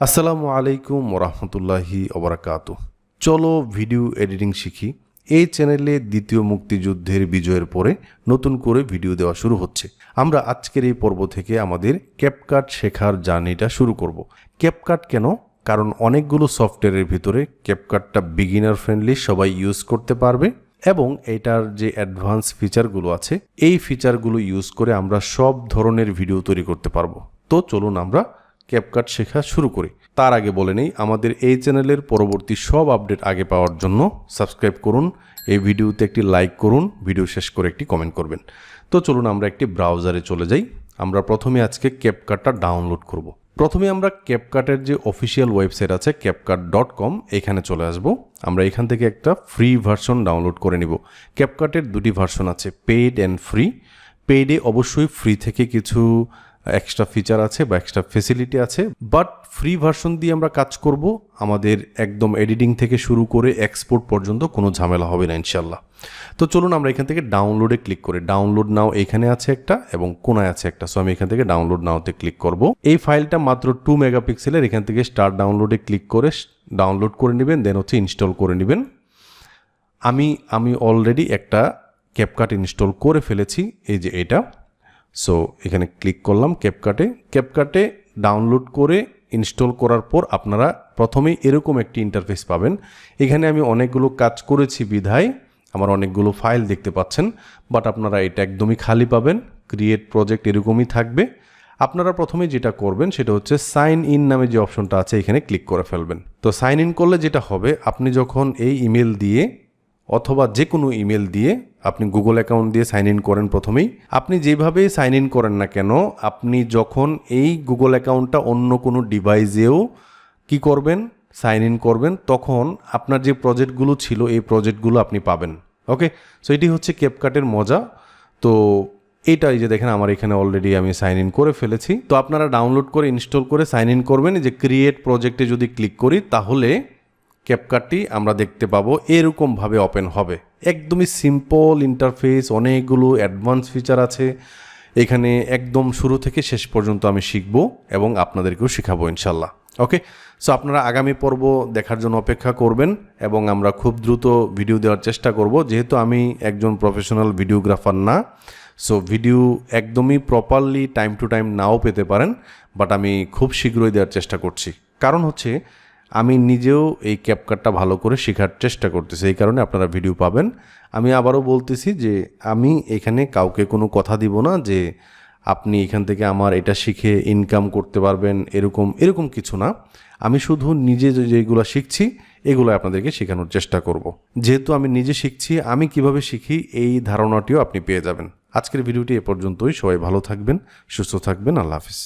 আসসালামু আলাইকুম ওরহমতুল্লাহি ওবরাকাতু। চলো ভিডিও এডিটিং শিখি। এই চ্যানেলে দ্বিতীয় মুক্তিযুদ্ধের বিজয়ের পরে নতুন করে ভিডিও দেওয়া শুরু হচ্ছে। আমরা আজকের এই পর্ব থেকে আমাদের ক্যাপকাট শেখার জার্নিটা শুরু করব। ক্যাপকাট কেন? কারণ অনেকগুলো সফটওয়্যারের ভিতরে ক্যাপকাটটা বিগিনার ফ্রেন্ডলি, সবাই ইউজ করতে পারবে এবং এটার যে অ্যাডভান্স ফিচারগুলো আছে এই ফিচারগুলো ইউজ করে আমরা সব ধরনের ভিডিও তৈরি করতে পারবো। তো চলুন আমরা ক্যাপকাট শেখা শুরু করি। তার আগে বলে নেই, আমাদের এই চ্যানেলের পরবর্তী সব আপডেট আগে পাওয়ার জন্য সাবস্ক্রাইব করুন, এই ভিডিওতে একটি লাইক করুন, ভিডিও শেষ করে একটি কমেন্ট করবেন। তো চলুন আমরা একটি ব্রাউজারে চলে যাই। আমরা প্রথমে আজকে ক্যাপকাটটা ডাউনলোড করব। প্রথমে আমরা ক্যাপকাটের যে অফিসিয়াল ওয়েবসাইট আছে CapCut.com এখানে চলে আসব। আমরা এখান থেকে একটা ফ্রি ভার্সন ডাউনলোড করে নিব। ক্যাপকাটের দুটি ভার্সন আছে, পেইড অ্যান্ড ফ্রি। পেইডে অবশ্যই ফ্রি থেকে কিছু এক্সট্রা ফিচার আছে বা এক্সট্রা ফেসিলিটি আছে, বাট ফ্রি ভার্সন দিয়ে আমরা কাজ করব। আমাদের একদম এডিটিং থেকে শুরু করে এক্সপোর্ট পর্যন্ত কোনো ঝামেলা হবে না ইনশাল্লাহ। তো চলুন আমরা এখান থেকে ডাউনলোডে ক্লিক করি। ডাউনলোড নাও এখানে আছে একটা এবং কোনায় আছে একটা, সো আমি এখান থেকে ডাউনলোড নাওতে ক্লিক করব। এই ফাইলটা মাত্র 2 মেগাপিক্সেলের। এখান থেকে স্টার্ট ডাউনলোডে ক্লিক করে ডাউনলোড করে নেবেন, দেন ইনস্টল করে নেবেন। আমি অলরেডি একটা ক্যাপকাট ইনস্টল করে ফেলেছি, এই যে এটা। সো এখানে ক্লিক করলাম ক্যাপকাটে ডাউনলোড করে ইনস্টল করার পর আপনারা প্রথমেই এরকম একটি ইন্টারফেস পাবেন। এখানে আমি অনেকগুলো কাজ করেছি বিধায় আমার অনেকগুলো ফাইল দেখতে পাচ্ছেন, বাট আপনারা এটা একদমই খালি পাবেন। ক্রিয়েট প্রজেক্ট এরকমই থাকবে। আপনারা প্রথমে যেটা করবেন সেটা হচ্ছে সাইন ইন নামে যে অপশনটা আছে এখানে ক্লিক করে ফেলবেন। তো সাইন ইন করলে যেটা হবে, আপনি যখন এই ইমেল দিয়ে অথবা যে কোনো ইমেল দিয়ে আপনি গুগল অ্যাকাউন্ট দিয়ে সাইন ইন করেন, প্রথমেই আপনি যেভাবেই সাইন ইন করেন না কেন, আপনি যখন এই গুগল অ্যাকাউন্টটা অন্য কোনো ডিভাইসেও কি করবেন, সাইন ইন করবেন, তখন আপনার যে প্রজেক্টগুলো ছিল এই প্রজেক্টগুলো আপনি পাবেন। ওকে, সো এটি হচ্ছে ক্যাপকাটের মজা। তো এইটাই যে দেখেন আমার এখানে অলরেডি আমি সাইন ইন করে ফেলেছি। তো আপনারা ডাউনলোড করে ইনস্টল করে সাইন ইন করবেন। যে ক্রিয়েট প্রজেক্টে যদি ক্লিক করি তাহলে ক্যাপকাটটি আমরা দেখতে পাবো এরকমভাবে ওপেন হবে। একদমই সিম্পল ইন্টারফেস, অনেকগুলো অ্যাডভান্স ফিচার আছে এখানে। একদম শুরু থেকে শেষ পর্যন্ত আমি শিখব এবং আপনাদেরকেও শেখাবো ইনশাল্লাহ। ওকে, সো আপনারা আগামী পর্ব দেখার জন্য অপেক্ষা করবেন এবং আমরা খুব দ্রুত ভিডিও দেওয়ার চেষ্টা করব। যেহেতু আমি একজন প্রফেশনাল ভিডিওগ্রাফার না, সো ভিডিও একদমই প্রপারলি টাইম টু টাইম নাও পেতে পারেন, বাট আমি খুব শীঘ্রই দেওয়ার চেষ্টা করছি। কারণ হচ্ছে আমি নিজেও এই ক্যাপকাটটা ভালো করে শেখার চেষ্টা করতেছি, এই কারণে আপনারা ভিডিও পাবেন। আমি আবারও বলতেছি যে আমি এখানে কাউকে কোনো কথা দিব না যে আপনি এখান থেকে আমার এটা শিখে ইনকাম করতে পারবেন, এরকম কিছু না। আমি শুধু নিজে যেগুলো শিখছি এগুলো আপনাদেরকে শেখানোর চেষ্টা করব। যেহেতু আমি নিজে শিখছি, আমি কিভাবে শিখি এই ধারণাটিও আপনি পেয়ে যাবেন। আজকের ভিডিওটি এ পর্যন্তই। সবাই ভালো থাকবেন, সুস্থ থাকবেন। আল্লাহ হাফিজ।